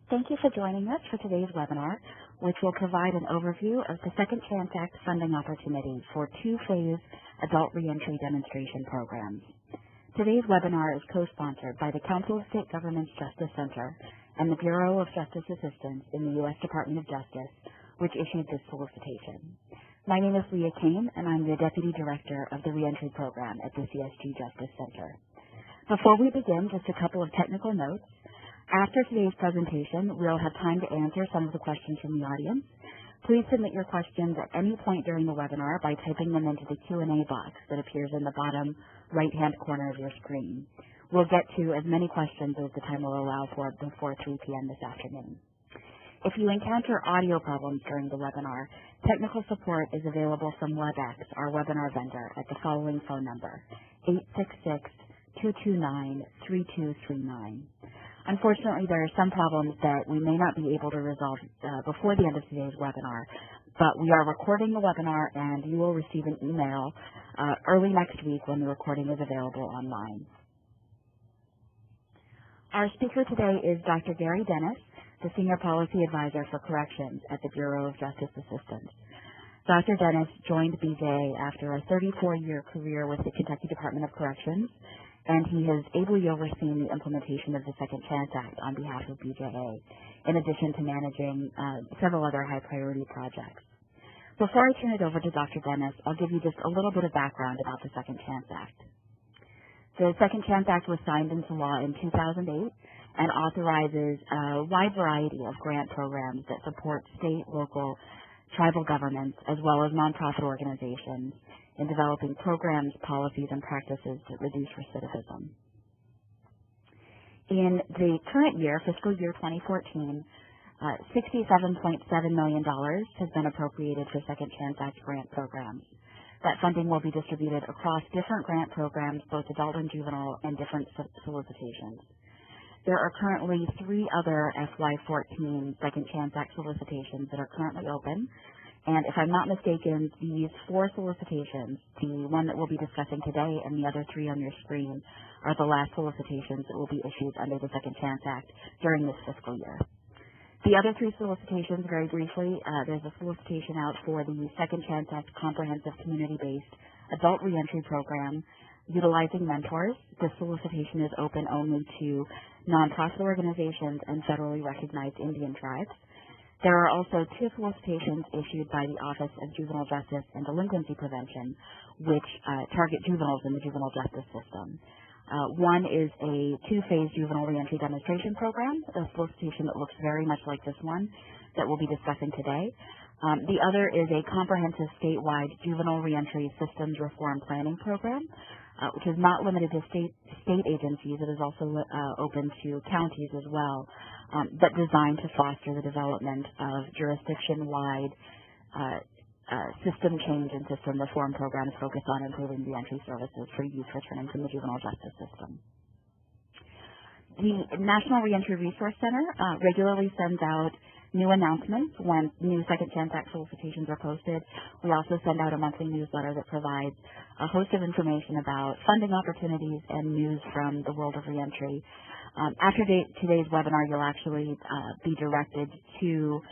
Thank you for joining us for today's webinar, which will provide an overview of the Second Chance Act funding opportunity for two-phase adult reentry demonstration programs. Today's webinar is co-sponsored by the Council of State Governments Justice Center and the Bureau of Justice Assistance in the U.S. Department of Justice, which issued this solicitation. My name is Leah Kane, and I'm the Deputy Director of the Reentry Program at the CSG Justice Center. Before we begin, just a couple of technical notes. After today's presentation, we'll have time to answer some of the questions from the audience. Please submit your questions at any point during the webinar by typing them into the Q&A box that appears in the bottom right-hand corner of your screen. We'll get to as many questions as the time will allow for before 3 p.m. this afternoon. If you encounter audio problems during the webinar, technical support is available from WebEx, our webinar vendor, at the following phone number, 866-229-3239. Unfortunately, there are some problems that we may not be able to resolve before the end of today's webinar, but we are recording the webinar and you will receive an email early next week when the recording is available online. Our speaker today is Dr. Gary Dennis, the Senior Policy Advisor for Corrections at the Bureau of Justice Assistance. Dr. Dennis joined BJA after a 34-year career with the Kentucky Department of Corrections, and he has ably overseen the implementation of the Second Chance Act on behalf of BJA, in addition to managing several other high-priority projects. Before I turn it over to Dr. Dennis, I'll give you just a little bit of background about the Second Chance Act. The Second Chance Act was signed into law in 2008 and authorizes a wide variety of grant programs that support state, local, tribal governments, as well as nonprofit organizations in developing programs, policies, and practices that reduce recidivism. In the current year, fiscal year 2014, $67.7 million has been appropriated for Second Chance Act grant programs. That funding will be distributed across different grant programs, both adult and juvenile, and different solicitations. There are currently 3 other FY14 Second Chance Act solicitations that are currently open. And if I'm not mistaken, these 4 solicitations, the one that we'll be discussing today and the other 3 on your screen, are the last solicitations that will be issued under the Second Chance Act during this fiscal year. The other 3 solicitations, very briefly, there's a solicitation out for the Second Chance Act Comprehensive Community-Based Adult Reentry Program utilizing mentors. This solicitation is open only to nonprofit organizations and federally recognized Indian tribes. There are also 2 solicitations issued by the Office of Juvenile Justice and Delinquency Prevention, which target juveniles in the juvenile justice system. One is a 2-phase juvenile reentry demonstration program, a solicitation that looks very much like this one that we'll be discussing today. The other is a comprehensive statewide juvenile reentry systems reform planning program, which is not limited to state agencies. It is also open to counties as well, but designed to foster the development of jurisdiction-wide system change and system reform programs focused on improving reentry services for youth returning from the juvenile justice system. The National Reentry Resource Center regularly sends out new announcements when new Second Chance Act solicitations are posted. We also send out a monthly newsletter that provides a host of information about funding opportunities and news from the world of reentry. After today's webinar, you'll actually be directed to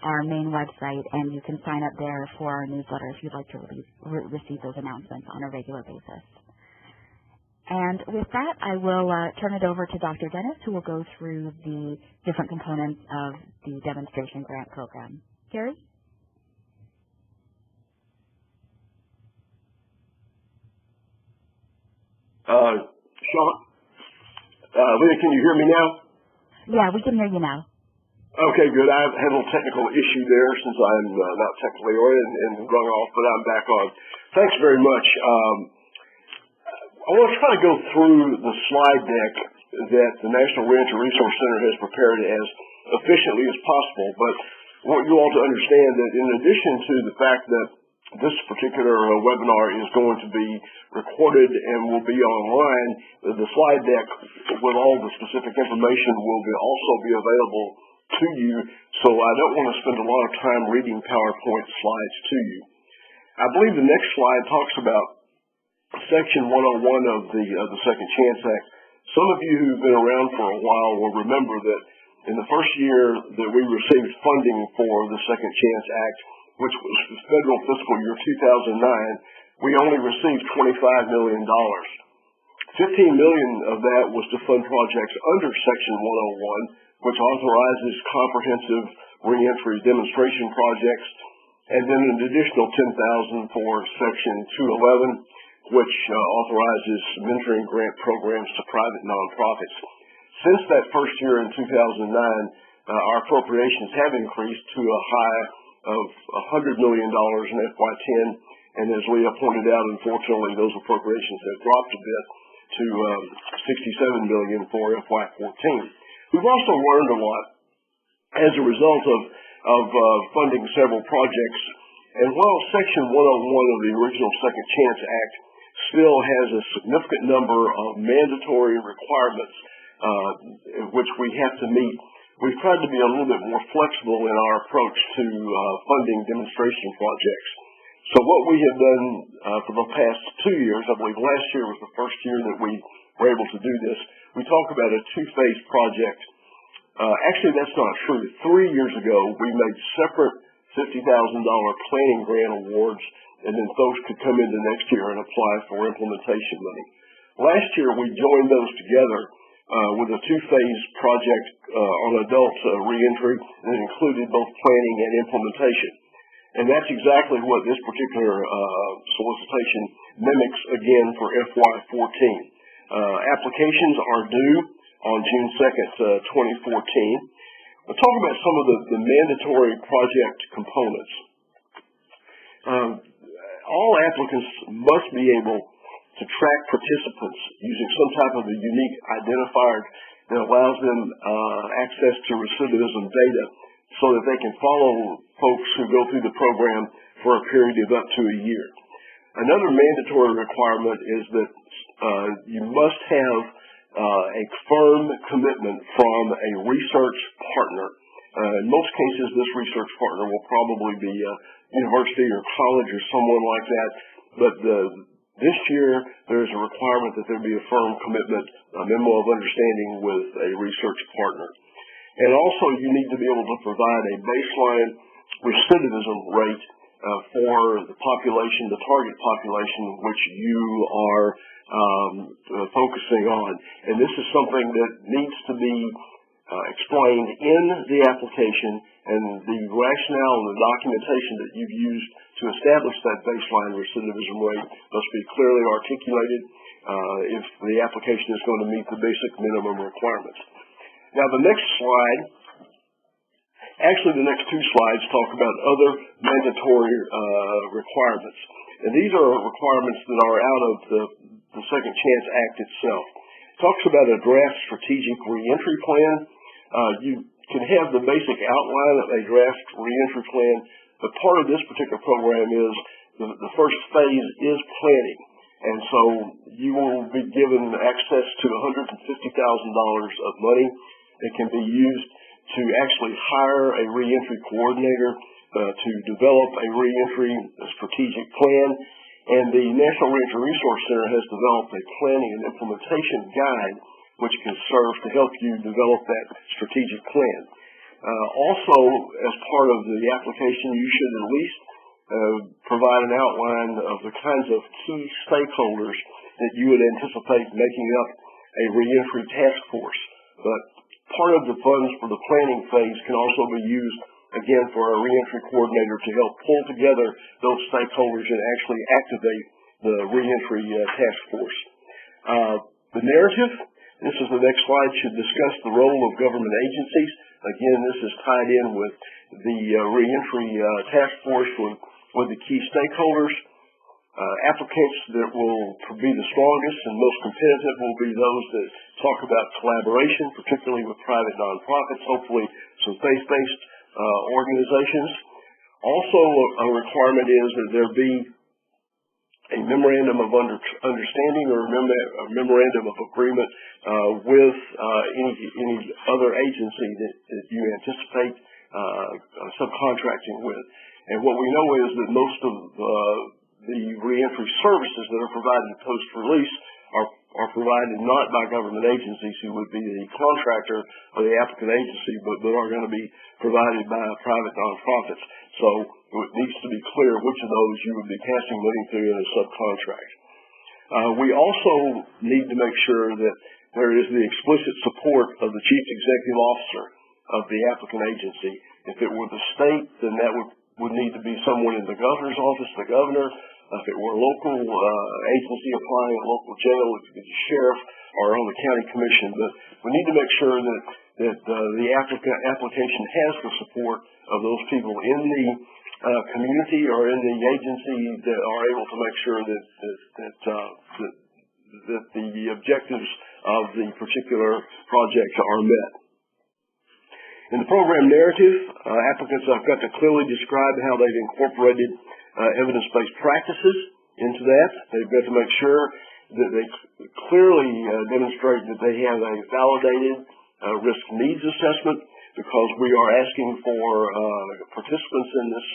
our main website, and you can sign up there for our newsletter if you'd like to receive those announcements on a regular basis. And with that, I will turn it over to Dr. Dennis, who will go through the different components of the demonstration grant program. Gary? Sean? Leah, can you hear me now? Yeah, we can hear you now. Okay, good. I had a little technical issue there since I'm not technically oriented and rung off, but I'm back on. Thanks very much. I want to try to go through the slide deck that the National Reentry Resource Center has prepared as efficiently as possible, but I want you all to understand that in addition to the fact that this particular webinar is going to be recorded and will be online, the slide deck with all the specific information will also be available to you, so I don't want to spend a lot of time reading PowerPoint slides to you. I believe the next slide talks about Section 101 of the Second Chance Act. Some of you who've been around for a while will remember that In the first year that we received funding for the Second Chance Act, which was the federal fiscal year 2009, we only received $25 million. $15 million of that was to fund projects under Section 101, which authorizes comprehensive reentry demonstration projects, and then an additional $10,000 for Section 211, which authorizes mentoring grant programs to private nonprofits. Since that first year in 2009, our appropriations have increased to a high of $100 million in FY10, and as Leah pointed out, unfortunately, those appropriations have dropped a bit to $67 million for FY14. We've also learned a lot as a result of funding several projects, and while Section 101 of the original Second Chance Act still has a significant number of mandatory requirements which we have to meet, we've tried to be a little bit more flexible in our approach to funding demonstration projects. So what we have done for the past 2 years, I believe last year was the first year that we were able to do this, we talk about a two-phase project. Actually, that's not true. 3 years ago, we made separate $50,000 planning grant awards, and then folks could come into next year and apply for implementation money. Last year, we joined those together with a two-phase project on adult reentry, and it included both planning and implementation. And that's exactly what this particular solicitation mimics again for FY14. Applications are due on June 2nd, 2014. We'll talk about some of the mandatory project components. All applicants must be able to track participants using some type of a unique identifier that allows them access to recidivism data so that they can follow folks who go through the program for a period of up to a year. Another mandatory requirement is that you must have a firm commitment from a research partner. In most cases, this research partner will probably be a university or college or someone like that, but this year there is a requirement that there be a firm commitment, a memo of understanding with a research partner. And also you need to be able to provide a baseline recidivism rate for the population, the target population which you are focusing on. And this is something that needs to be explained in the application, and the rationale and the documentation that you've used to establish that baseline recidivism rate must be clearly articulated if the application is going to meet the basic minimum requirements. Now the next slide, actually the next two slides talk about other mandatory requirements. And these are requirements that are out of the Second Chance Act itself. It talks about a draft strategic reentry plan. You can have the basic outline of a draft reentry plan, but part of this particular program is the first phase is planning. And so you will be given access to $150,000 of money that can be used to actually hire a reentry coordinator to develop a reentry strategic plan. And the National Reentry Resource Center has developed a planning and implementation guide which can serve to help you develop that strategic plan. Also, as part of the application, you should at least provide an outline of the kinds of key stakeholders that you would anticipate making up a reentry task force. But part of the funds for the planning phase can also be used, again, for a reentry coordinator to help pull together those stakeholders and actually activate the reentry task force. The narrative, this is the next slide, should discuss the role of government agencies. Again, this is tied in with the reentry task force with the key stakeholders. Applicants that will be the strongest and most competitive will be those that talk about collaboration, particularly with private nonprofits, hopefully some faith-based organizations. Also, a requirement is that there be a memorandum of understanding or a memorandum of agreement with any other agency that you anticipate subcontracting with. And what we know is that most of the reentry services that are provided post-release are provided not by government agencies who would be the contractor or the applicant agency, but are going to be provided by private nonprofits. So it needs to be clear which of those you would be passing money through in a subcontract. We also need to make sure that there is the explicit support of the chief executive officer of the applicant agency. If it were the state, then that would need to be someone in the governor's office, the governor. If it were a local agency applying, a local jail, it could be the sheriff or on the county commission. But we need to make sure that the application has the support of those people in the community or in the agency that are able to make sure that the objectives of the particular project are met. In the program narrative, applicants have got to clearly describe how they've incorporated evidence-based practices into that. They've got to make sure that they clearly demonstrate that they have a validated risk needs assessment, because we are asking for participants in this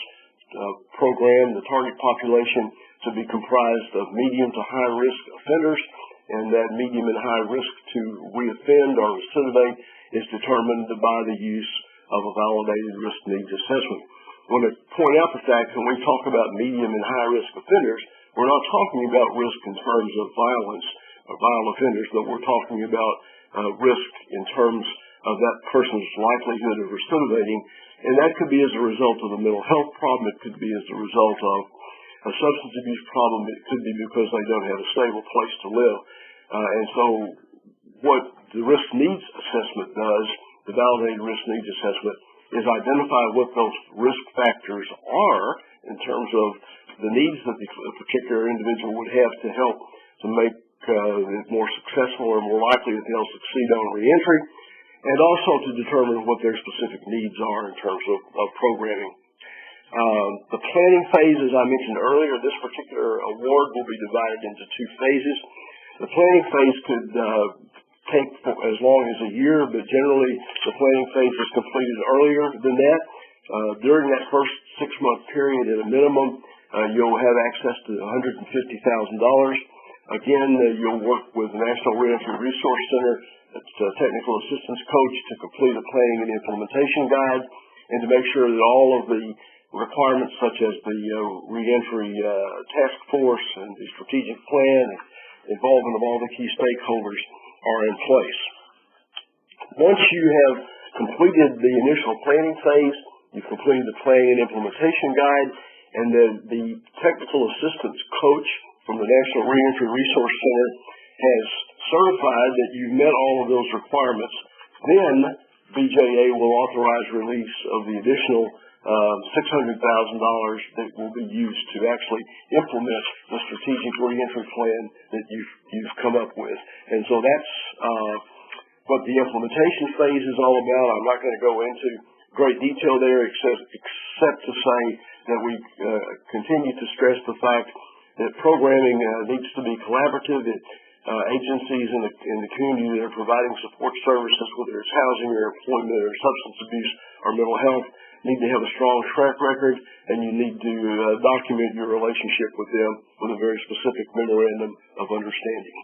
program, the target population, to be comprised of medium to high risk offenders, and that medium and high risk to reoffend or recidivate is determined by the use of a validated risk needs assessment. I want to point out the fact when we talk about medium and high risk offenders, we're not talking about risk in terms of violence or violent offenders, but we're talking about risk in terms of that person's likelihood of recidivating, and that could be as a result of a mental health problem, it could be as a result of a substance abuse problem, it could be because they don't have a stable place to live. And so what the risk needs assessment does, the validated risk needs assessment, is identify what those risk factors are in terms of the needs that the particular individual would have to help to make it more successful or more likely that they'll succeed on reentry, and also to determine what their specific needs are in terms of programming. The planning phase, as I mentioned earlier, this particular award will be divided into two phases. The planning phase could take as long as a year, but generally the planning phase is completed earlier than that. During that first 6-month period, at a minimum, you'll have access to $150,000. Again, you'll work with the National Reentry Resource Center, its technical assistance coach, to complete a planning and implementation guide, and to make sure that all of the requirements such as the reentry task force and the strategic plan and involvement of all the key stakeholders are in place. Once you have completed the initial planning phase, you've completed the planning and implementation guide, and then the technical assistance coach from the National Reentry Resource Center has certified that you've met all of those requirements, then BJA will authorize release of the additional $600,000 that will be used to actually implement the strategic reentry plan that you've come up with. And so that's what the implementation phase is all about. I'm not going to go into great detail there except to say that we continue to stress the fact that programming needs to be collaborative. Agencies in the community that are providing support services, whether it's housing or employment or substance abuse or mental health, need to have a strong track record, and you need to document your relationship with them with a very specific memorandum of understanding.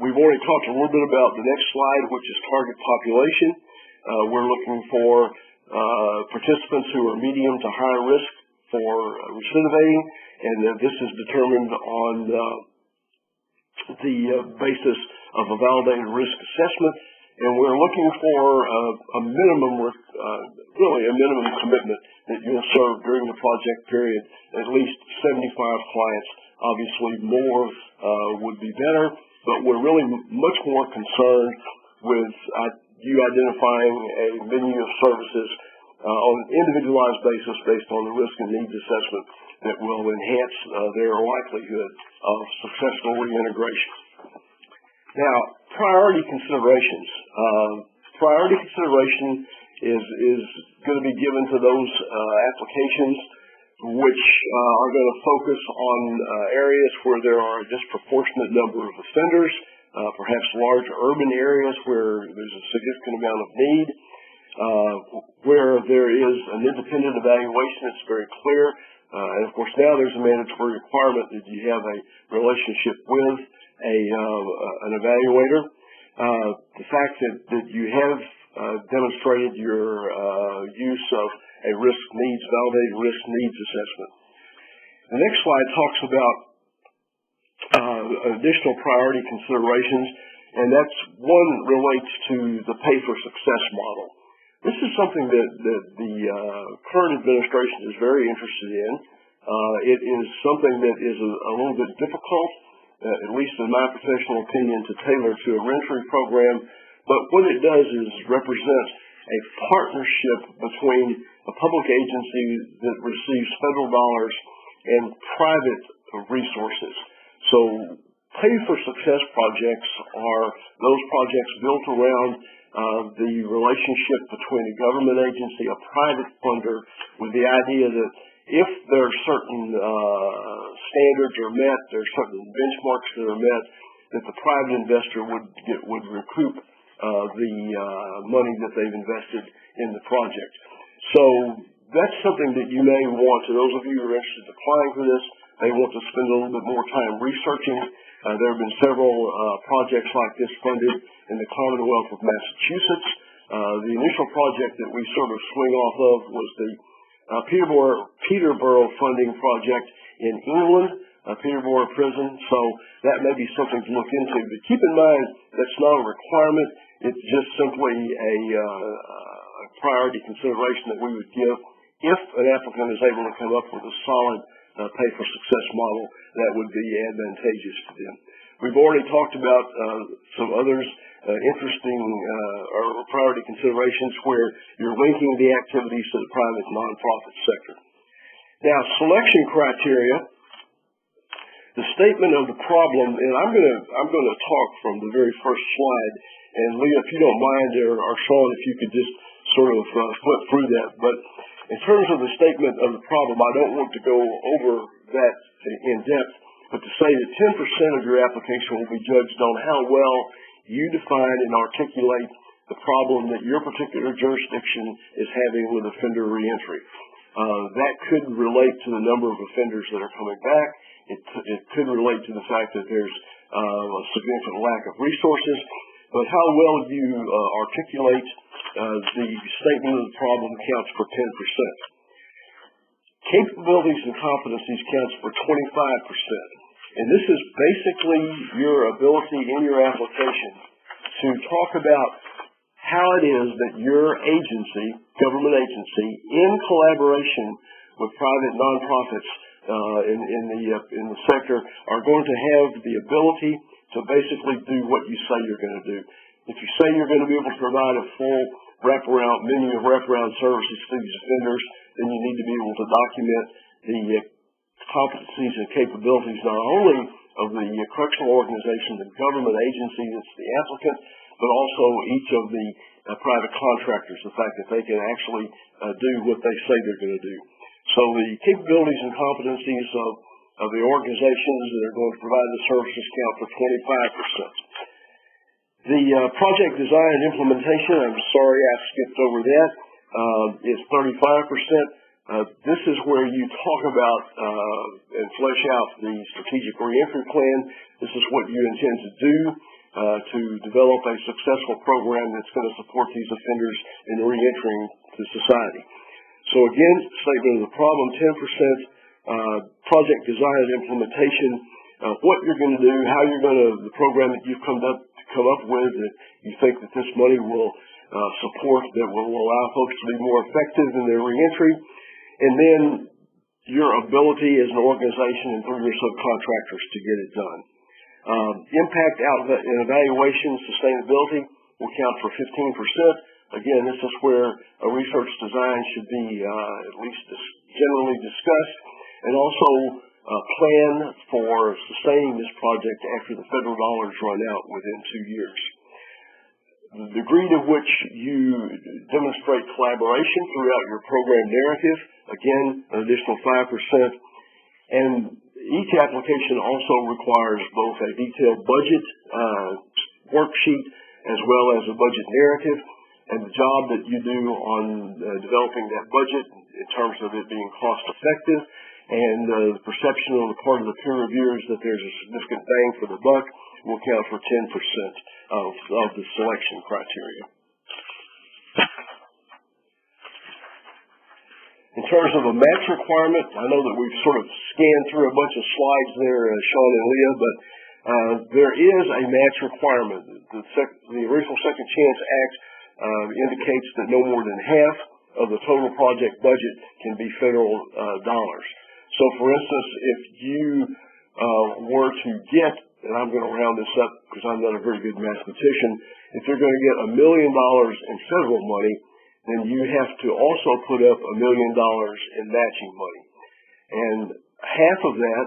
We've already talked a little bit about the next slide, which is target population. We're looking for participants who are medium to high risk for recidivating, and this is determined on the basis of a validated risk assessment, and we're looking for a minimum, really a minimum commitment that you'll serve during the project period, at least 75 clients. Obviously more would be better, but we're really much more concerned with you identifying a menu of services on an individualized basis based on the risk and needs assessment that will enhance their likelihood of successful reintegration. Now, priority considerations. Priority consideration is going to be given to those applications which are going to focus on areas where there are a disproportionate number of offenders, perhaps large urban areas where there's a significant amount of need, where there is an independent evaluation that's very clear. And of course now there's a mandatory requirement that you have a relationship with an evaluator. The fact that you have demonstrated your use of a validated risk needs assessment. The next slide talks about additional priority considerations, and that's one relates to the pay for success model. This is something that the current administration is very interested in. It is something that is a little bit difficult, at least in my professional opinion, to tailor to a reentry program, but what it does is represent a partnership between a public agency that receives federal dollars and private resources. So pay for success projects are those projects built around the relationship between a government agency, a private funder, with the idea that if there are certain standards are met, there are certain benchmarks that are met, that the private investor would recoup the money that they've invested in the project. So that's something that you may want, to those of you who are interested in applying for this, may want to spend a little bit more time researching. There have been several projects like this funded in the Commonwealth of Massachusetts. The initial project that we sort of swing off of was the Peterborough funding project in England, Peterborough Prison. So that may be something to look into. But keep in mind, that's not a requirement. It's just simply a priority consideration that we would give if an applicant is able to come up with a solid pay for success model that would be advantageous to them. We've already talked about some others interesting or priority considerations where you're linking the activities to the private nonprofit sector. Now, selection criteria, the statement of the problem, and I'm going to talk from the very first slide, and Leah, if you don't mind, or Sean, if you could just sort of flip through that. But in terms of the statement of the problem, I don't want to go over that in depth, but to say that 10% of your application will be judged on how well you define and articulate the problem that your particular jurisdiction is having with offender reentry. That could relate to the number of offenders that are coming back. It could relate to the fact that there's a significant lack of resources. But how well you articulate the statement of the problem counts for 10%. Capabilities and competencies counts for 25%. And this is basically your ability in your application to talk about how it is that your agency, government agency, in collaboration with private nonprofits in the sector, are going to have the ability to basically do what you say you're going to do. If you say you're going to be able to provide a full menu of wraparound services to these offenders, then you need to be able to document the competencies and capabilities not only of the correctional organization, the government agency that's the applicant, but also each of the private contractors, the fact that they can actually do what they say they're going to do. So the capabilities and competencies of the organizations that are going to provide the services count for 25%. The project design and implementation, I'm sorry I skipped over that, is 35%. This is where you talk about and flesh out the strategic reentry plan. This is what you intend to do to develop a successful program that's going to support these offenders in reentering to society. So again, statement of the problem, 10%. Project design and implementation, what you're going to do, how you're going to, the program that you've come up with that you think that this money will support, that will allow folks to be more effective in their reentry, and then your ability as an organization and through your subcontractors to get it done. Impact and evaluation sustainability will count for 15%. Again, this is where a research design should be at least generally discussed, and also plan for sustaining this project after the federal dollars run out within 2 years. The degree to which you demonstrate collaboration throughout your program narrative, again, an additional 5%. And each application also requires both a detailed budget worksheet as well as a budget narrative, and the job that you do on developing that budget in terms of it being cost effective, and the perception on the part of the peer reviewers that there's a significant bang for the buck will count for 10% of the selection criteria. In terms of a match requirement, I know that we've sort of scanned through a bunch of slides there, Sean and Leah, but there is a match requirement. The original Second Chance Act indicates that no more than half of the total project budget can be federal dollars. So, for instance, if you were to get, and I'm going to round this up because I'm not a very good mathematician, if you're going to get $1 million in federal money, then you have to also put up $1 million in matching money. And half of that,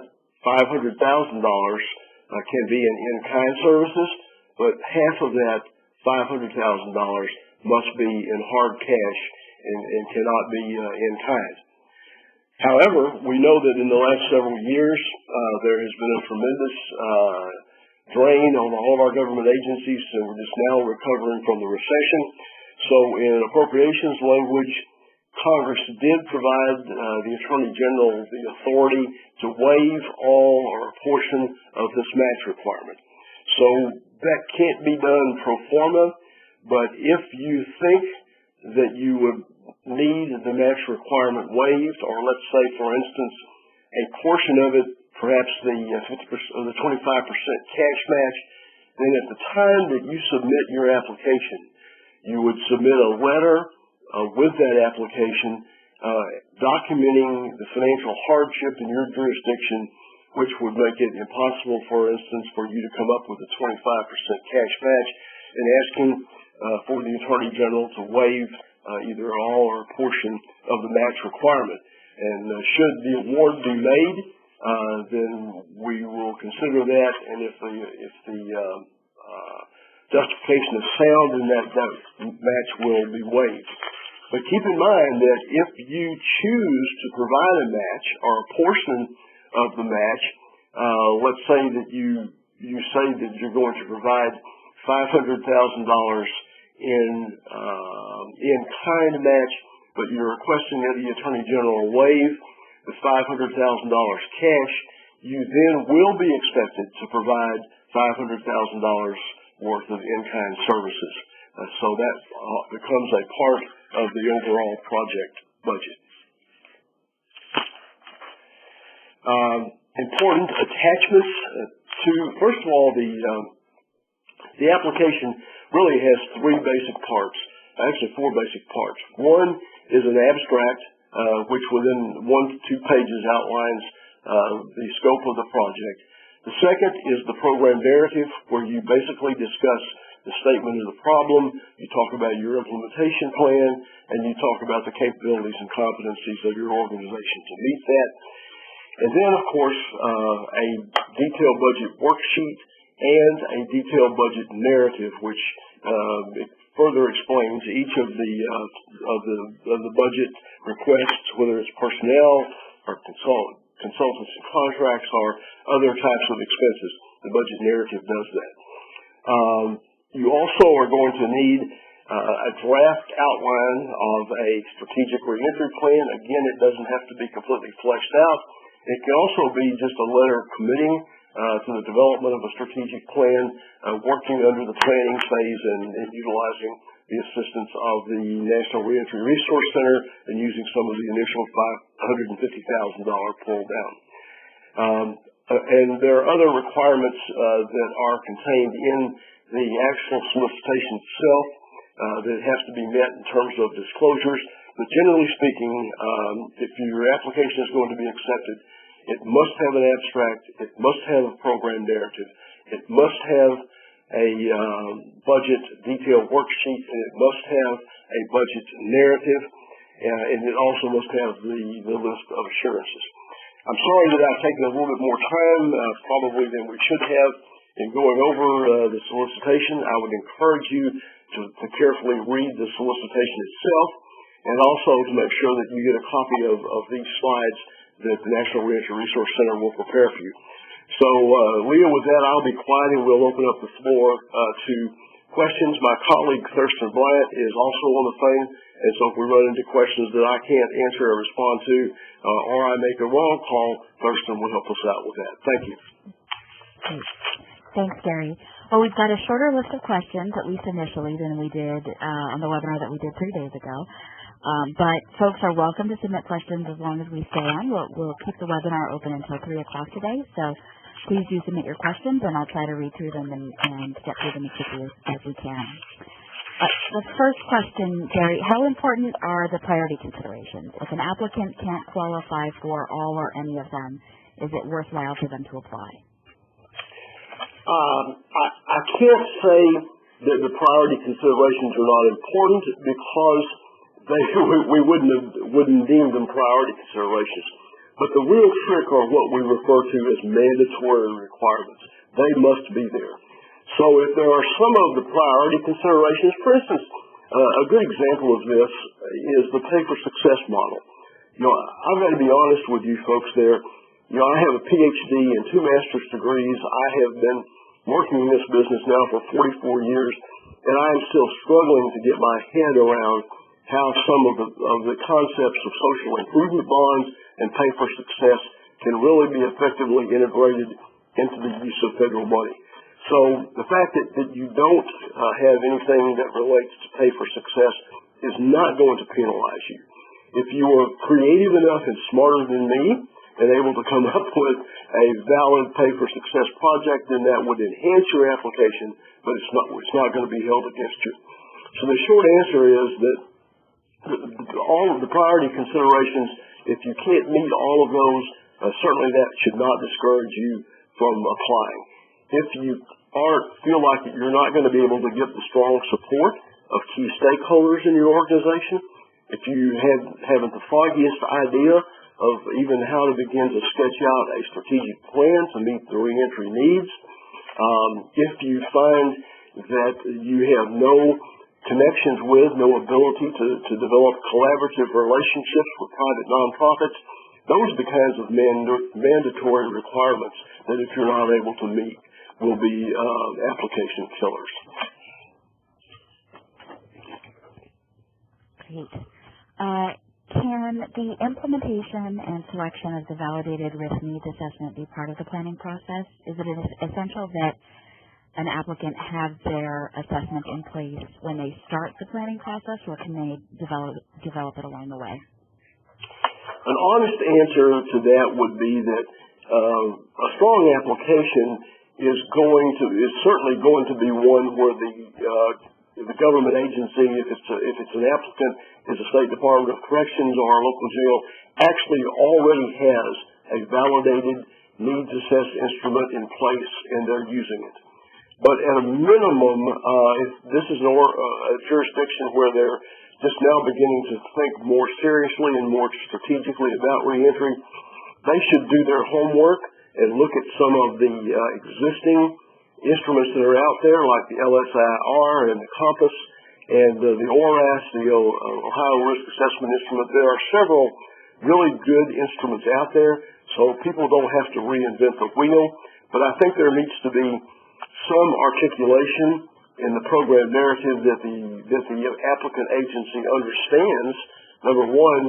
$500,000, can be in in-kind services, but half of that, $500,000, must be in hard cash and cannot be in kind. However, we know that in the last several years, there has been a tremendous drain on all of our government agencies, and we're just now recovering from the recession. So in appropriations language, Congress did provide the Attorney General the authority to waive all or a portion of this match requirement. So that can't be done pro forma, but if you think that you would need the match requirement waived, or let's say, for instance, a portion of it, perhaps the 50% or the 25% cash match, then at the time that you submit your application, you would submit a letter with that application documenting the financial hardship in your jurisdiction, which would make it impossible, for instance, for you to come up with a 25% cash match, and asking for the Attorney General to waive either all or a portion of the match requirement. And should the award be made, then we will consider that, and if the justification is sound, then that match will be waived. But keep in mind that if you choose to provide a match or a portion of the match, let's say that you say that you're going to provide $500,000 in kind match, but you're requesting that the Attorney General waive the $500,000 cash, you then will be expected to provide $500,000 worth of in-kind services. So that becomes a part of the overall project budget. Important attachments to, first of all, the application really has three basic parts, actually four basic parts. One is an abstract, which within 1 to 2 pages outlines the scope of the project. The second is the program narrative, where you basically discuss the statement of the problem, you talk about your implementation plan, and you talk about the capabilities and competencies of your organization to meet that. And then, of course, a detailed budget worksheet and a detailed budget narrative, which further explains each of the budget requests, whether it's personnel or consultants and contracts or other types of expenses. The budget narrative does that. You also are going to need a draft outline of a strategic reentry plan. Again, it doesn't have to be completely fleshed out. It can also be just a letter committing to the development of a strategic plan, working under the planning phase and utilizing the assistance of the National Reentry Resource Center and using some of the initial $550,000 pull down. And there are other requirements that are contained in the actual solicitation itself that has to be met in terms of disclosures. But generally speaking, if your application is going to be accepted, it must have an abstract, it must have a program narrative, it must have a budget detailed worksheet, and it must have a budget narrative, and it also must have the list of assurances. I'm sorry that I've taken a little bit more time, probably than we should have, in going over the solicitation. I would encourage you to carefully read the solicitation itself, and also to make sure that you get a copy of these slides that the National Reentry Resource Center will prepare for you. So, Leah, with that, I'll be quiet and we'll open up the floor to questions. My colleague, Thurston Bryant, is also on the phone, and so if we run into questions that I can't answer or respond to, or I make a wrong call, Thurston will help us out with that. Thank you. Thanks, Gary. Well, we've got a shorter list of questions, at least initially, than we did on the webinar that we did 3 days ago. But folks are welcome to submit questions as long as we stay on. We'll keep the webinar open until 3 o'clock today, so please do submit your questions, and I'll try to read through them and get through them as quickly as we can. The first question, Gary, how important are the priority considerations? If an applicant can't qualify for all or any of them, is it worthwhile for them to apply? I can't say that the priority considerations are not important because we wouldn't deem them priority considerations. But the real trick are what we refer to as mandatory requirements. They must be there. So if there are some of the priority considerations, for instance, a good example of this is the pay for success model. I've got to be honest with you folks there. I have a PhD and 2 master's degrees. I have been working in this business now for 44 years, and I am still struggling to get my head around how some of the concepts of social improvement bonds and pay for success can really be effectively integrated into the use of federal money. So the fact that you don't have anything that relates to pay for success is not going to penalize you. If you are creative enough and smarter than me and able to come up with a valid pay for success project, then that would enhance your application, but it's not going to be held against you. So the short answer is that all of the priority considerations, if you can't meet all of those, certainly that should not discourage you from applying. If you feel like that you're not going to be able to get the strong support of key stakeholders in your organization, if you haven't the foggiest idea of even how to begin to sketch out a strategic plan to meet the reentry needs, if you find that you have no connections with, no ability to develop collaborative relationships with private nonprofits, those are the kinds of mandatory requirements that if you're not able to meet will be application killers. Great. Can the implementation and selection of the validated risk needs assessment be part of the planning process? Is it essential that an applicant have their assessment in place when they start the planning process, or can they develop it along the way? An honest answer to that would be that a strong application is certainly going to be one where the government agency, if it's an applicant, is the State Department of Corrections or a local jail, actually already has a validated needs assess instrument in place and they're using it. But at a minimum, if this is a jurisdiction where they're just now beginning to think more seriously and more strategically about reentry, they should do their homework and look at some of the existing instruments that are out there, like the LSIR and the COMPAS and the ORAS, the Ohio Risk Assessment Instrument. There are several really good instruments out there, so people don't have to reinvent the wheel. But I think there needs to be some articulation in the program narrative that the applicant agency understands, number one,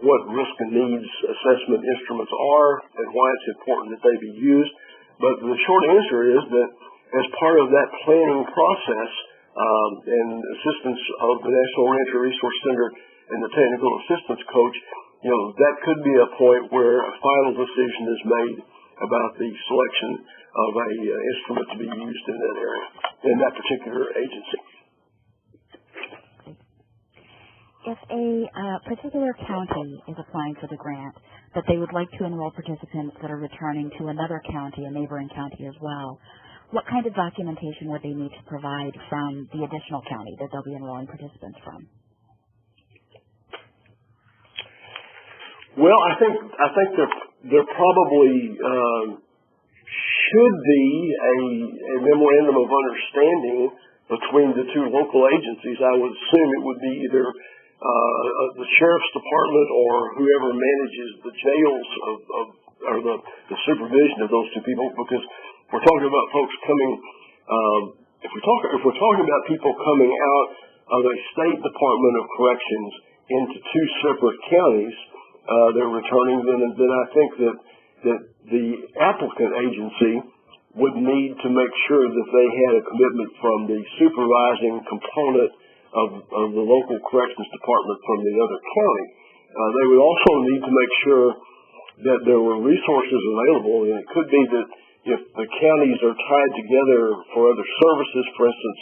what risk and needs assessment instruments are and why it's important that they be used. But the short answer is that as part of that planning process and assistance of the National Reentry Resource Center and the technical assistance coach, that could be a point where a final decision is made about the selection of a instrument to be used in that area, in that particular agency. If a particular county is applying for the grant, but they would like to enroll participants that are returning to another county, a neighboring county as well, what kind of documentation would they need to provide from the additional county that they'll be enrolling participants from? Well, I think there probably should be a memorandum of understanding between the two local agencies. I would assume it would be either the sheriff's department or whoever manages the jails or the supervision of those two people, because we're talking about folks coming. If we're talking about people coming out of a state department of corrections into two separate counties, they're returning. Then I think that the applicant agency would need to make sure that they had a commitment from the supervising component of the local corrections department from the other county. They would also need to make sure that there were resources available, and it could be that if the counties are tied together for other services, for instance,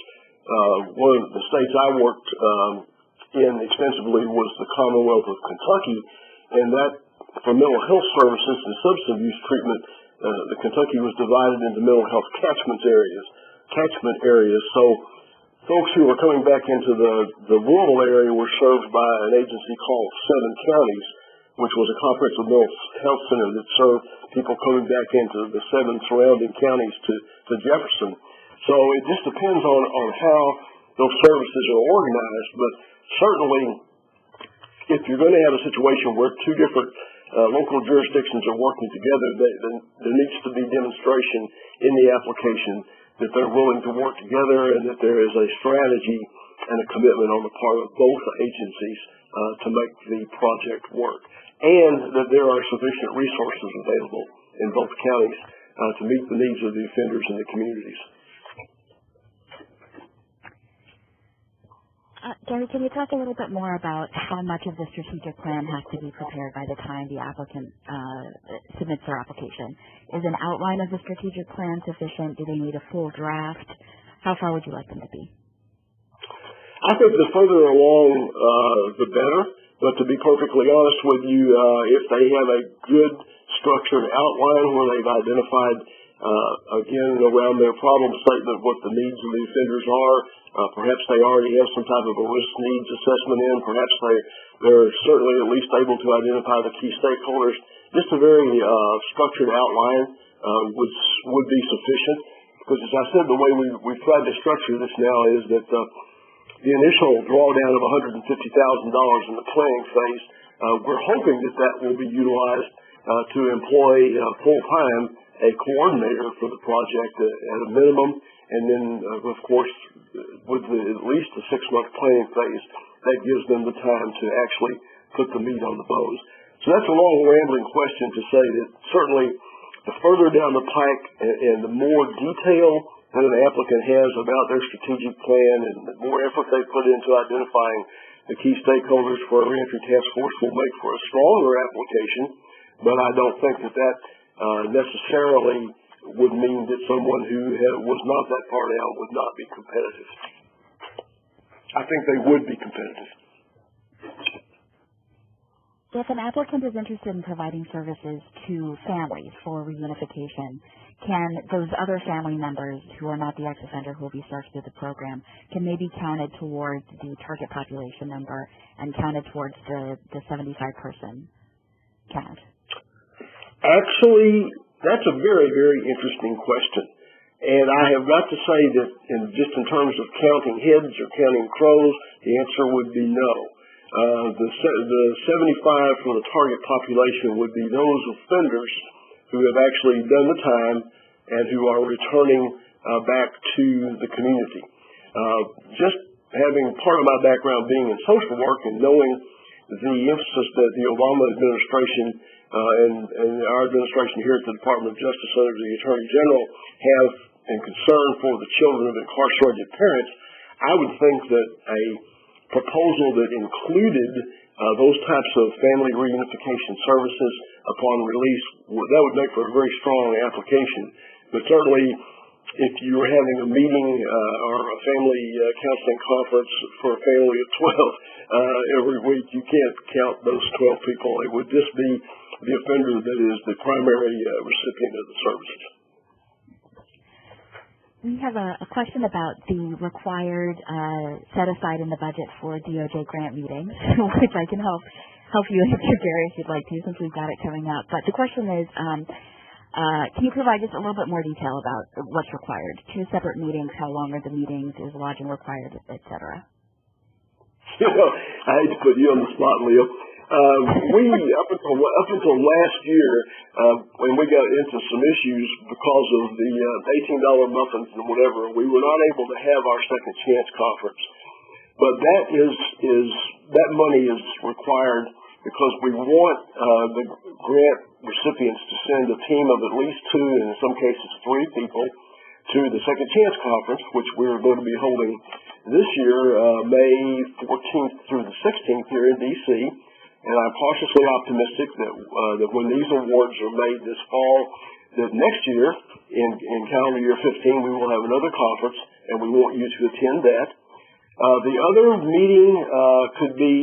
one of the states I worked in extensively was the Commonwealth of Kentucky, and that for mental health services and substance abuse treatment, the Kentucky was divided into mental health catchment areas. So folks who were coming back into the rural area were served by an agency called 7 Counties, which was a comprehensive mental health center that served people coming back into the 7 surrounding counties to Jefferson. So it just depends on how those services are organized, but certainly if you're going to have a situation where 2 different local jurisdictions are working together, there needs to be demonstration in the application that they're willing to work together and that there is a strategy and a commitment on the part of both agencies to make the project work, and that there are sufficient resources available in both counties to meet the needs of the offenders and the communities. Gary, can you talk a little bit more about how much of the strategic plan has to be prepared by the time the applicant submits their application? Is an outline of the strategic plan sufficient? Do they need a full draft? How far would you like them to be? I think the further along, the better. But to be perfectly honest with you, if they have a good structured outline where they've identified, again, around their problem statement what the needs of the offenders are, perhaps they already have some type of a risk needs assessment in, perhaps they're certainly at least able to identify the key stakeholders. Just a very structured outline would be sufficient, because as I said, the way we've tried to structure this now is that the initial drawdown of $150,000 in the planning phase, we're hoping that will be utilized to employ full-time a coordinator for the project at a minimum, and then, of course, with at least a 6-month planning phase, that gives them the time to actually put the meat on the bones. So that's a long, rambling question to say that certainly the further down the pike and the more detail that an applicant has about their strategic plan and the more effort they put into identifying the key stakeholders for a reentry task force will make for a stronger application, but I don't think that necessarily would mean that someone who was not that far down would not be competitive. I think they would be competitive. If an applicant is interested in providing services to families for reunification, can those other family members who are not the ex-offender who will be served through the program, can they be counted towards the target population number and counted towards the 75-person count? Actually, that's a very, very interesting question. And I have got to say that just in terms of counting heads or counting crows, the answer would be no. The 75 for the target population would be those offenders who have actually done the time and who are returning back to the community. Just having part of my background being in social work and knowing the emphasis that the Obama administration and our administration here at the Department of Justice under the Attorney General have in concern for the children of incarcerated parents, I would think that a proposal that included those types of family reunification services upon release, that would make for a very strong application. But certainly, if you were having a meeting or a family counseling conference for a family of 12 every week, you can't count those 12 people. It would just be the offender that is the primary recipient of the services. We have a question about the required set aside in the budget for DOJ grant meetings, which I can help you answer, Gary, if you'd like to, since we've got it coming up. But the question is, can you provide just a little bit more detail about what's required? 2 separate meetings, how long are the meetings, is lodging required, et cetera? Well, I hate to put you on the spot, Leo. We up until last year, when we got into some issues because of the $18 muffins and whatever, we were not able to have our Second Chance conference. But that money is required because we want the grant recipients to send a team of at least 2, and in some cases 3 people, to the Second Chance Conference, which we're going to be holding this year, May 14th through the 16th here in D.C., and I'm cautiously optimistic that when these awards are made this fall, that next year, in calendar year 15, we will have another conference, and we want you to attend that. The other meeting could be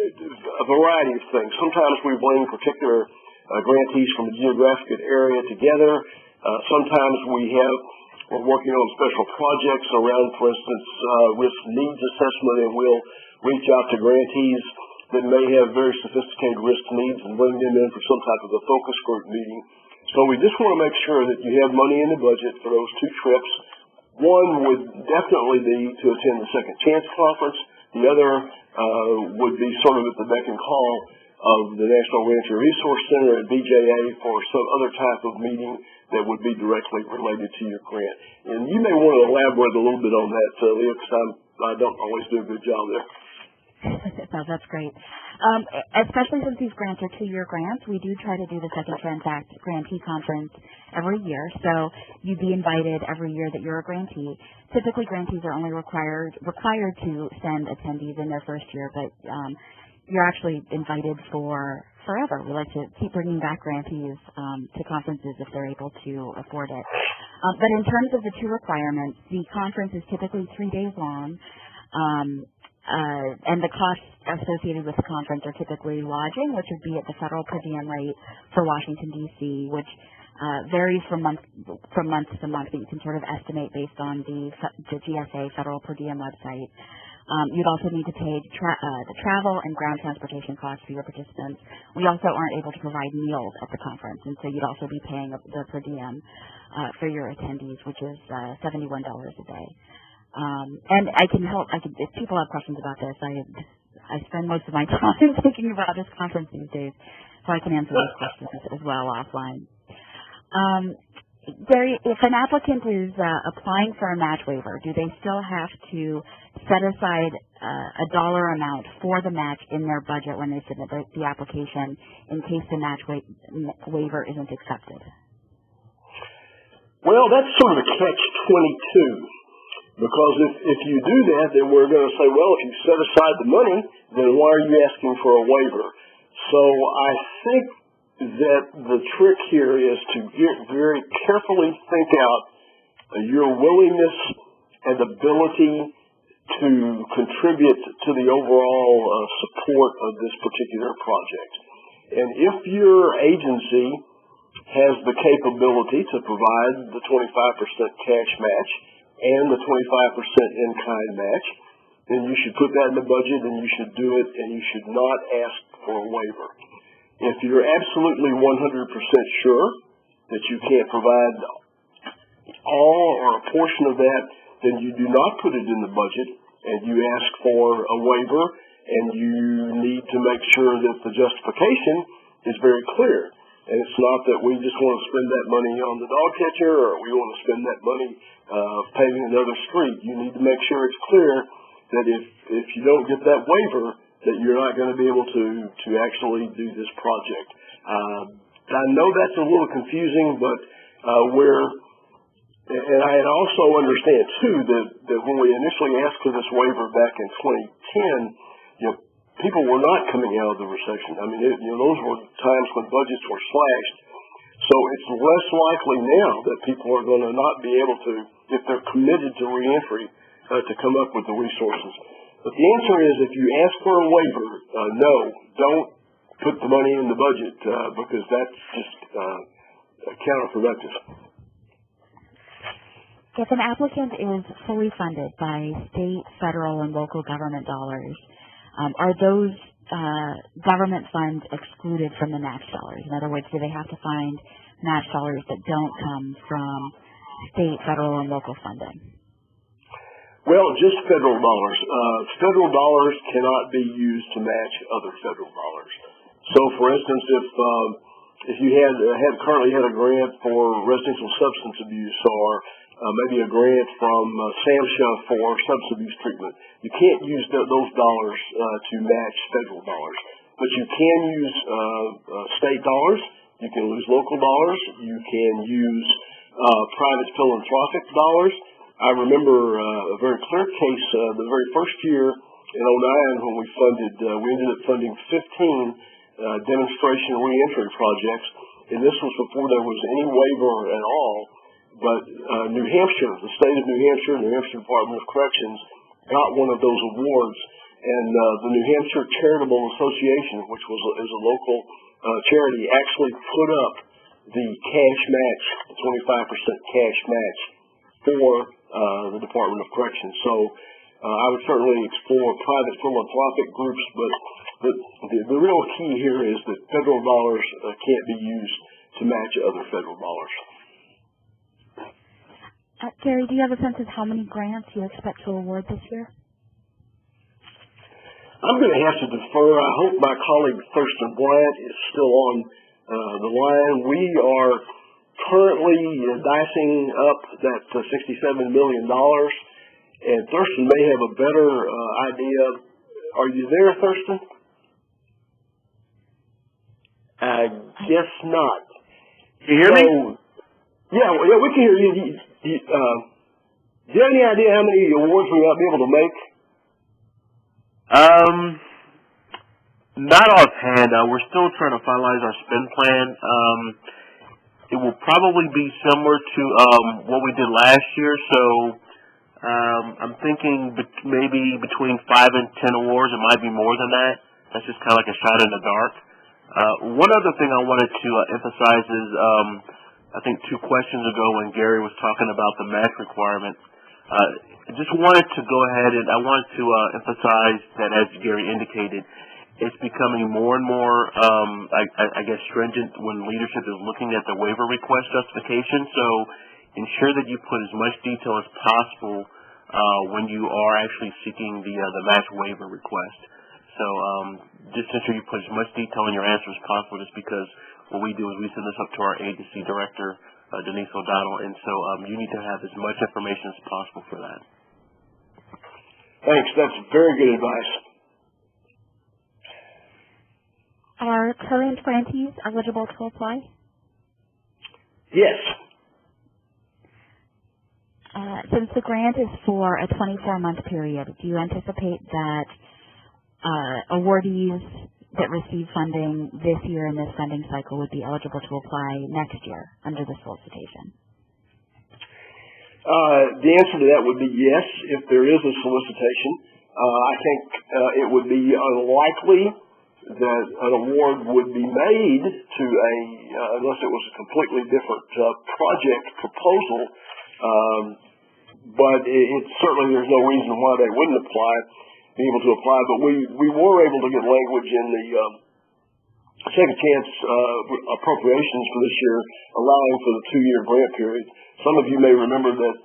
a variety of things. Sometimes we bring particular grantees from a geographic area together. Sometimes we're working on special projects around, for instance, risk needs assessment, and we'll reach out to grantees that may have very sophisticated risk needs and bring them in for some type of a focus group meeting. So we just want to make sure that you have money in the budget for those 2 trips. One would definitely be to attend the Second Chance Conference. The other would be sort of at the beck and call of the National Reentry Resource Center at BJA for some other type of meeting that would be directly related to your grant. And you may want to elaborate a little bit on that, Leah, because I don't always do a good job there. No, that's great. Especially since these grants are 2-year grants, we do try to do the Second Chance Act Grantee Conference every year. So you'd be invited every year that you're a grantee. Typically, grantees are only required to send attendees in their first year, but you're actually invited for forever. We like to keep bringing back grantees to conferences if they're able to afford it. But in terms of the 2 requirements, the conference is typically 3 days long. And the costs associated with the conference are typically lodging, which would be at the federal per diem rate for Washington, D.C., which varies from month to month, but you can sort of estimate based on the GSA federal per diem website. You'd also need to pay the travel and ground transportation costs for your participants. We also aren't able to provide meals at the conference, and so you'd also be paying the per diem for your attendees, which is $71 a day. And if people have questions about this, I spend most of my time thinking about this conference these days, so I can answer those questions as well offline. Gary, if an applicant is applying for a match waiver, do they still have to set aside a dollar amount for the match in their budget when they submit the application in case the match waiver isn't accepted? Well, that's sort of a catch-22. Because if you do that, then we're going to say, well, if you set aside the money, then why are you asking for a waiver? So I think that the trick here is to very carefully think out your willingness and ability to contribute to the overall support of this particular project. And if your agency has the capability to provide the 25% cash match, and the 25% in-kind match, then you should put that in the budget and you should do it, and you should not ask for a waiver. If you're absolutely 100% sure that you can't provide all or a portion of that, then you do not put it in the budget, and you ask for a waiver, and you need to make sure that the justification is very clear. And it's not that we just want to spend that money on the dog catcher, or we want to spend that money paving another street. You need to make sure it's clear that if you don't get that waiver, that you're not going to be able to actually do this project. I know that's a little confusing, but and I also understand too that when we initially asked for this waiver back in 2010, people were not coming out of the recession. I mean, those were times when budgets were slashed. So it's less likely now that people are going to not be able to, if they're committed to reentry, to come up with the resources. But the answer is, if you ask for a waiver, no, don't put the money in the budget because that's just counterproductive. If an applicant is fully funded by state, federal, and local government dollars, are those government funds excluded from the match dollars? In other words, do they have to find match dollars that don't come from state, federal, and local funding? Well, just federal dollars. Federal dollars cannot be used to match other federal dollars. So, for instance, if you currently had a grant for residential substance abuse or maybe a grant from SAMHSA for substance abuse treatment. You can't use those dollars to match federal dollars, but you can use state dollars. You can use local dollars. You can use private philanthropic dollars. I remember a very clear case the very first year in '09 when we ended up funding 15 demonstration reentry projects, and this was before there was any waiver at all. But New Hampshire, the state of New Hampshire Department of Corrections got one of those awards, and the New Hampshire Charitable Association, which is a local charity, actually put up the cash match, the 25% cash match for the Department of Corrections. So I would certainly explore private philanthropic groups, but the real key here is that federal dollars can't be used to match other federal dollars. Gary, do you have a sense of how many grants you expect to award this year? I'm going to have to defer. I hope my colleague Thurston Bryant is still on the line. We are currently dicing up that $67 million, and Thurston may have a better idea. Are you there, Thurston? I guess not. Can you hear me? Yeah, we can hear you. Do you have any idea how many awards we might be able to make? Not offhand. We're still trying to finalize our spend plan. It will probably be similar to what we did last year. So I'm thinking maybe between 5 and 10 awards. It might be more than that. That's just kind of like a shot in the dark. One other thing I wanted to emphasize is I think 2 questions ago when Gary was talking about the match requirement, I just wanted to go ahead and I wanted to emphasize that, as Gary indicated, it's becoming more and more, I guess, stringent when leadership is looking at the waiver request justification. So ensure that you put as much detail as possible when you are actually seeking the match waiver request. So just ensure you put as much detail in your answer as possible, just because what we do is we send this up to our agency director, Denise O'Donnell, and so you need to have as much information as possible for that. Thanks. That's very good advice. Are current grantees eligible to apply? Yes. Since the grant is for a 24-month period, do you anticipate that awardees that receive funding this year in this funding cycle would be eligible to apply next year under the solicitation? The answer to that would be yes, if there is a solicitation. I think it would be unlikely that an award would be made to unless it was a completely different project proposal, but certainly there's no reason why they wouldn't be able to apply. But we were able to get language in the second chance appropriations for this year, allowing for the 2-year grant period. Some of you may remember that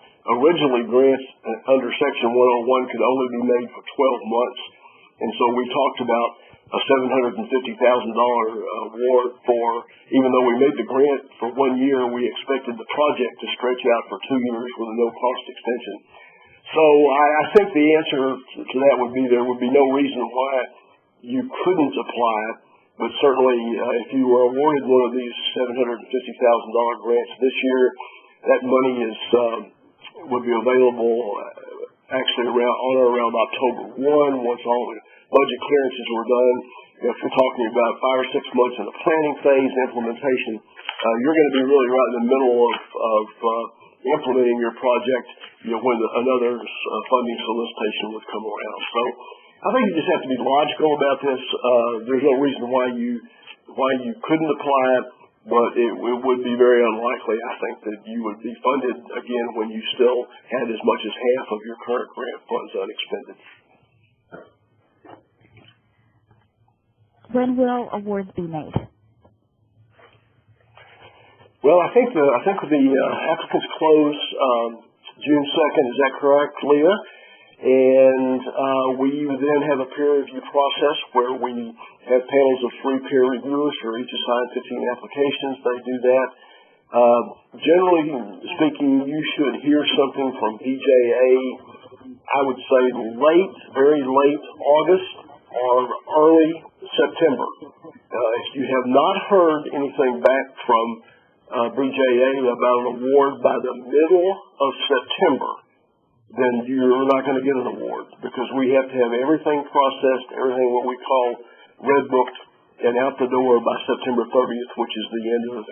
originally grants under Section 101 could only be made for 12 months, and so we talked about a $750,000 award for, even though we made the grant for 1 year, we expected the project to stretch out for 2 years with a no-cost extension. So I think the answer to that would be there would be no reason why you couldn't apply, but certainly if you were awarded one of these $750,000 grants this year, that money would be available actually on or around October 1, once all the budget clearances were done. If we're talking about 5 or 6 months in the planning phase, implementation, you're going to be really right in the middle of implementing your project, when another funding solicitation would come around. So I think you just have to be logical about this. There's no reason why you couldn't apply it, but it would be very unlikely, I think, that you would be funded again when you still had as much as half of your current grant funds unexpended. When will awards be made? Well, I think the applicants close June 2nd. Is that correct, Leah? And we then have a peer review process where we have panels of 3 peer reviewers for each assigned 15 applications. They do that. Generally speaking, you should hear something from BJA, I would say very late August or early September. If you have not heard anything back from BJA about an award by the middle of September, then you're not going to get an award, because we have to have everything processed, everything what we call red booked, and out the door by September 30th, which is the end of the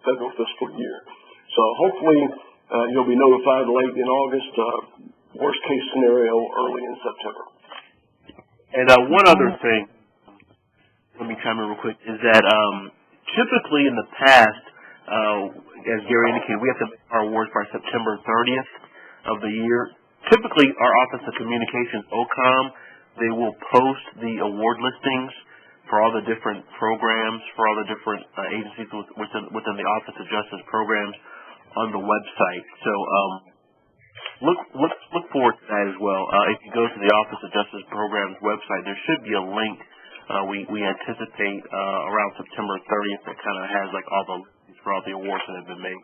federal fiscal year. So hopefully you'll be notified late in August, worst case scenario early in September. And one other thing, let me chime in real quick, is that typically in the past, as Gary indicated, we have to make our awards by September 30th of the year. Typically, our Office of Communications, OCOM, they will post the award listings for all the different programs, for all the different agencies within the Office of Justice programs on the website. So look forward to that as well. If you go to the Office of Justice Programs website, there should be a link. We anticipate around September 30th that kind of has like all the listings for all the awards that have been made.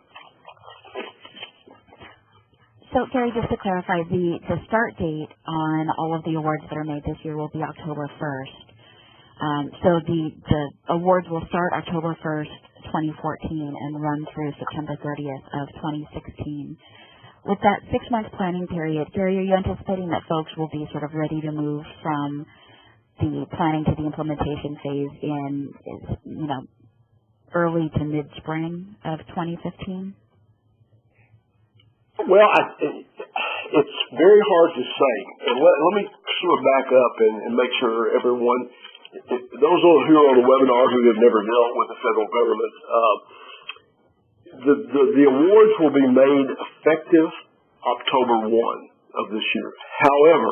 So, Gary, just to clarify, the start date on all of the awards that are made this year will be October 1st. So the awards will start October 1st, 2014, and run through September 30th of 2016. With that 6-month planning period, Gary, are you anticipating that folks will be sort of ready to move from the planning to the implementation phase in, early to mid-spring of 2015? Well, it's very hard to say. And let me sort of back up and make sure everyone, those who are on the webinar who have never dealt with the federal government, the awards will be made effective October 1 of this year. However,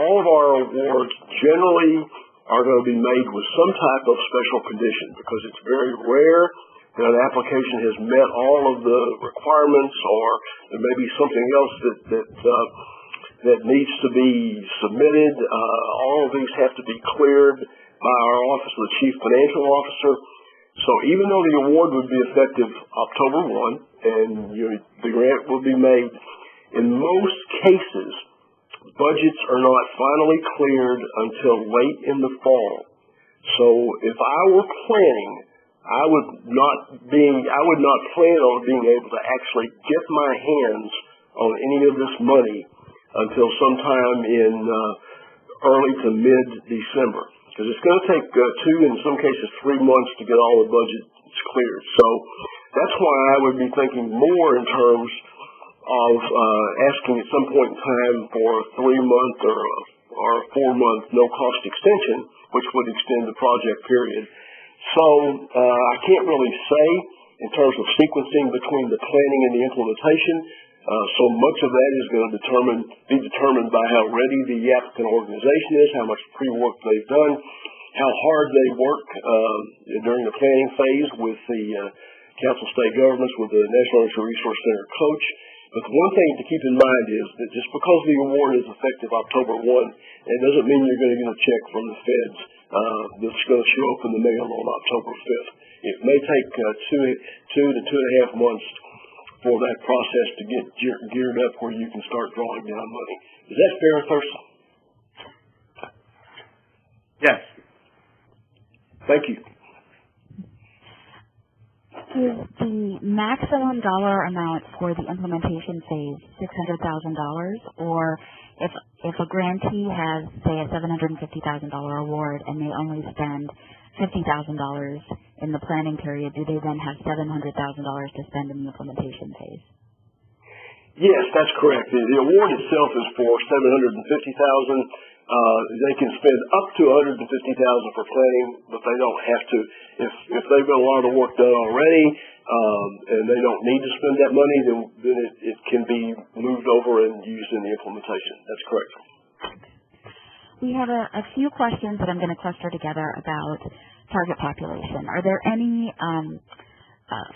all of our awards generally are going to be made with some type of special condition, because it's very rare that an application has met all of the requirements, or there may be something else that needs to be submitted. All of these have to be cleared by our Office of the Chief Financial Officer. So even though the award would be effective October 1 and the grant will be made, in most cases, budgets are not finally cleared until late in the fall. So if I were planning, I would not plan on being able to actually get my hands on any of this money until sometime in early to mid-December, because it's going to take 2, in some cases 3 months to get all the budgets cleared. So that's why I would be thinking more in terms of asking at some point in time for a 3-month or a 4-month no-cost extension, which would extend the project period. So I can't really say in terms of sequencing between the planning and the implementation. So much of that is going to be determined by how ready the applicant organization is, how much pre-work they've done, how hard they work during the planning phase with the Council of State Governments, with the National Reentry Resource Center coach. But the one thing to keep in mind is that just because the award is effective October 1, it doesn't mean you're going to get a check from the feds that's going to show up in the mail on October 5th. It may take 2 to 2.5 months for that process to get geared up where you can start drawing down money. Is that fair, Thurston? Yes. Thank you. Is the maximum dollar amount for the implementation phase $600,000, or if a grantee has, say, a $750,000 award and they only spend $50,000 in the planning period, do they then have $700,000 to spend in the implementation phase? Yes, that's correct. The award itself is for $750,000. They can spend up to $150,000 for planning, but they don't have to. If they've got a lot of the work done already, and they don't need to spend that money, then it can be moved over and used in the implementation. That's correct. We have a few questions that I'm going to cluster together about target population. Are there any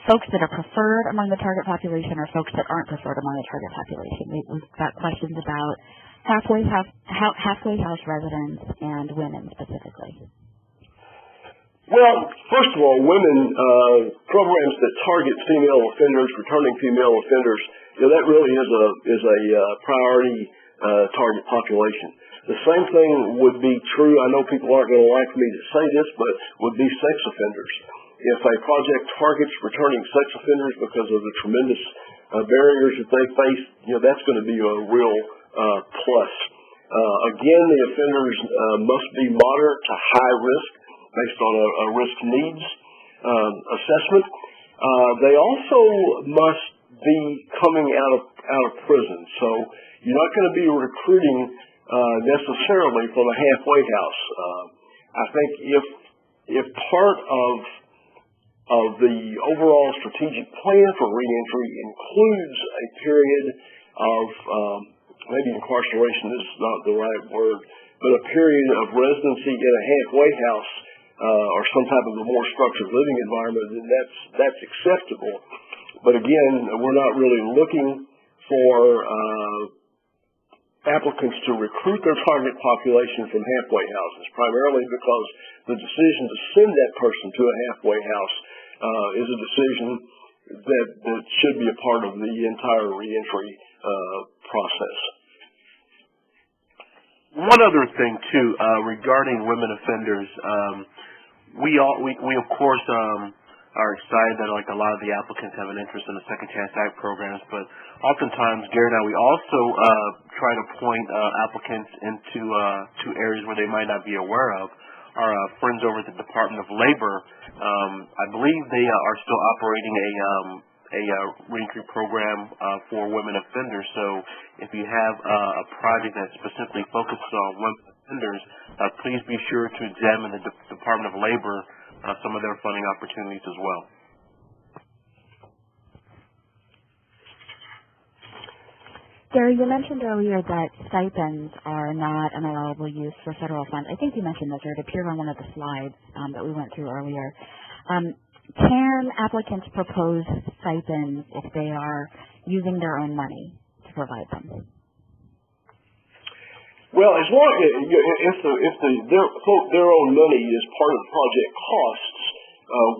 folks that are preferred among the target population, or folks that aren't preferred among the target population? We've got questions about halfway house residents and women specifically. Well, first of all, women programs that target female offenders, returning female offenders, that really is a priority target population. The same thing would be true. I know people aren't going to like me to say this, but would be sex offenders. If a project targets returning sex offenders because of the tremendous barriers that they face, that's going to be a real plus. Again, the offenders must be moderate to high risk based on a risk needs assessment. They also must be coming out of prison. So you're not going to be recruiting necessarily from a halfway house. I think if part of the overall strategic plan for reentry includes a period of maybe incarceration is not the right word, but a period of residency in a halfway house or some type of a more structured living environment, then that's acceptable. But again, we're not really looking for applicants to recruit their target population from halfway houses, primarily because the decision to send that person to a halfway house is a decision that should be a part of the entire reentry process. One other thing too, regarding women offenders, we of course are excited that like a lot of the applicants have an interest in the Second Chance Act programs, but oftentimes Gary and I, we also try to point applicants into areas where they might not be aware of. Our friends over at the Department of Labor, I believe they are still operating a reentry program for women offenders. So if you have a project that specifically focuses on women offenders, please be sure to examine the Department of Labor, some of their funding opportunities as well. Gary, you mentioned earlier that stipends are not an allowable use for federal funds. I think you mentioned this, or it appeared on one of the slides that we went through earlier. Can applicants propose stipends if they are using their own money to provide them? Well, as long as their own money is part of the project costs,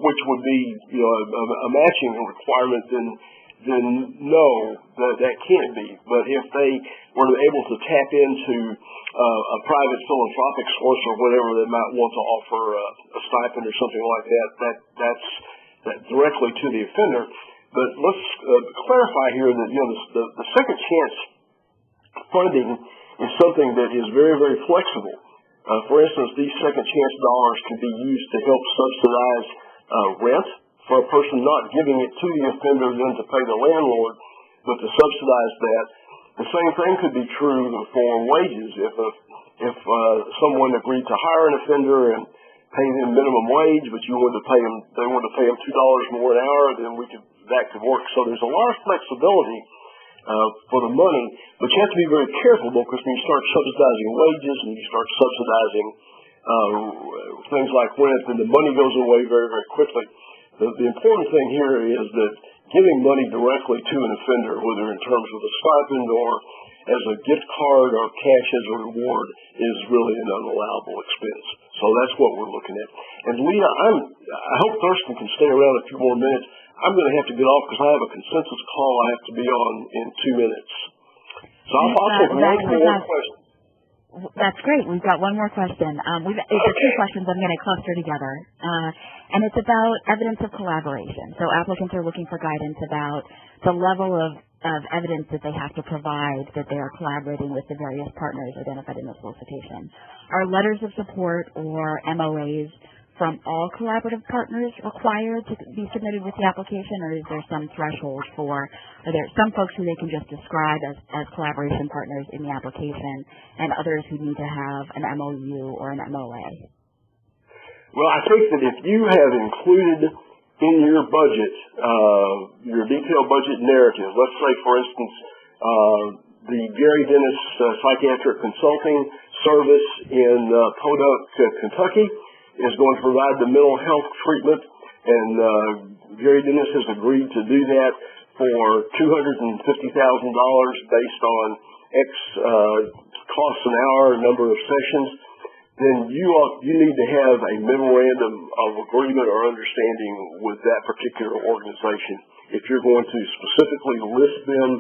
which would be a matching requirement, then no, that can't be. But if they were able to tap into a private philanthropic source or whatever that might want to offer a stipend or something like that's directly to the offender. But let's clarify here that the second chance funding is something that is very, very flexible. For instance, these second chance dollars can be used to help subsidize rent for a person, not giving it to the offender then to pay the landlord, but to subsidize that. The same thing could be true for wages. If someone agreed to hire an offender and pay them minimum wage, but they wanted to pay them $2 more an hour, then that could work. So there's a lot of flexibility for the money, but you have to be very careful because when you start subsidizing wages and you start subsidizing things like rent, then the money goes away very, very quickly. The important thing here is that giving money directly to an offender, whether in terms of a stipend or as a gift card or cash as a reward, is really an unallowable expense. So that's what we're looking at. And Leah, I hope Thurston can stay around a few more minutes. I'm going to have to get off because I have a consensus call I have to be on in 2 minutes. So I'll take one more question. That's great. We've got one more question. It's two questions I'm going to cluster together. And it's about evidence of collaboration. So applicants are looking for guidance about the level of evidence that they have to provide that they are collaborating with the various partners identified in the solicitation. Are letters of support or MOAs from all collaborative partners required to be submitted with the application, or is there some threshold are there some folks who they can just describe as collaboration partners in the application and others who need to have an MOU or an MOA? Well, I think that if you have included in your budget, your detailed budget narrative, let's say, for instance, the Gary Dennis Psychiatric Consulting Service in Podunk, Kentucky, is going to provide the mental health treatment, and Gary Dennis has agreed to do that for $250,000 based on X costs an hour, number of sessions. then you need to have a memorandum of agreement or understanding with that particular organization if you're going to specifically list them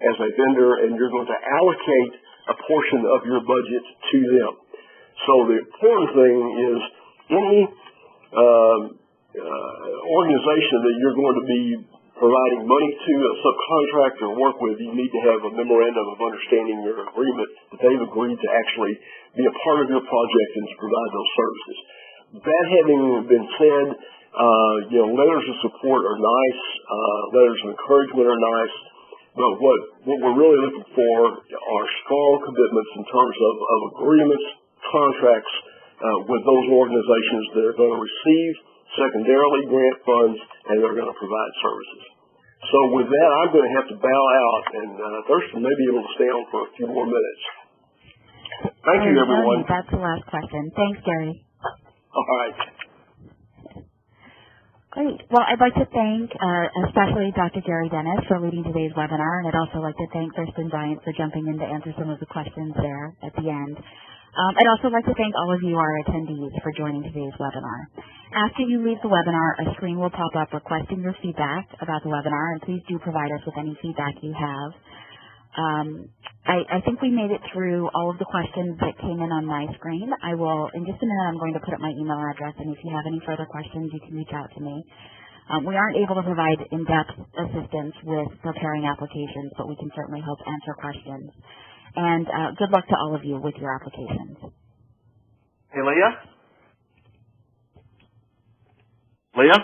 as a vendor and you're going to allocate a portion of your budget to them. So the important thing is any organization that you're going to be providing money to, a subcontractor work with, you need to have a memorandum of understanding your agreement that they've agreed to actually be a part of your project and to provide those services. That having been said, letters of support are nice, letters of encouragement are nice, but what we're really looking for are strong commitments in terms of agreements, contracts with those organizations that are going to receive secondarily grant funds and they're going to provide services. So with that, I'm going to have to bow out, and Thurston may be able to stay on for a few more minutes. Thank you, everyone. That's the last question. Thanks, Gary. All right. Great. Well, I'd like to thank especially Dr. Gary Dennis for leading today's webinar, and I'd also like to thank Thurston Bryant for jumping in to answer some of the questions there at the end. I'd also like to thank all of you, our attendees, for joining today's webinar. After you leave the webinar, a screen will pop up requesting your feedback about the webinar, and please do provide us with any feedback you have. I think we made it through all of the questions that came in on my screen. I will, in just a minute, I'm going to put up my email address, and if you have any further questions, you can reach out to me. We aren't able to provide in-depth assistance with preparing applications, but we can certainly help answer questions. And good luck to all of you with your applications. Hey, Leah? Leah?